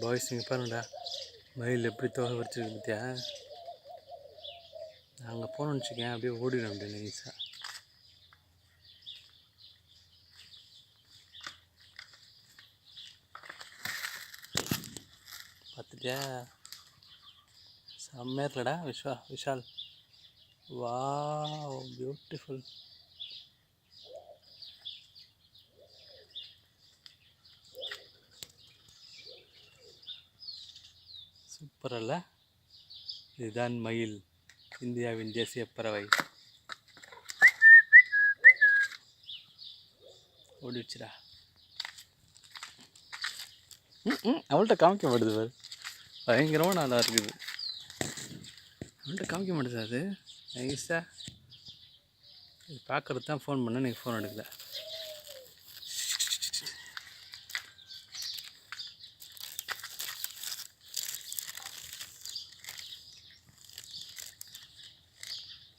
Boys இங்கே பாருங்கடா, மயில் எப்படி தோகை வச்சுருக்கு பார்த்தியா? அங்கே போனோன்னு வச்சுக்கேன், அப்படியே ஓடிடும் அப்படியே நைஸாக. பார்த்துட்டியா? செம்மையாக இருக்கலடா விஷால். Wow, beautiful. சூப்பர் அல்ல? இதுதான் மயில், இந்தியாவின் தேசிய பறவை. ஓடிடுச்சுடா. அவள்கிட்ட காமிக்க மாட்டுது பாரு, பயங்கரமாக நல்லா இருக்குது. அவள்கிட்ட காமிக்க மாட்டுது அது நைஸாக. இது பார்க்குறது தான் ஃபோன் பண்ணேன், நீங்கள் ஃபோன் எடுக்கல.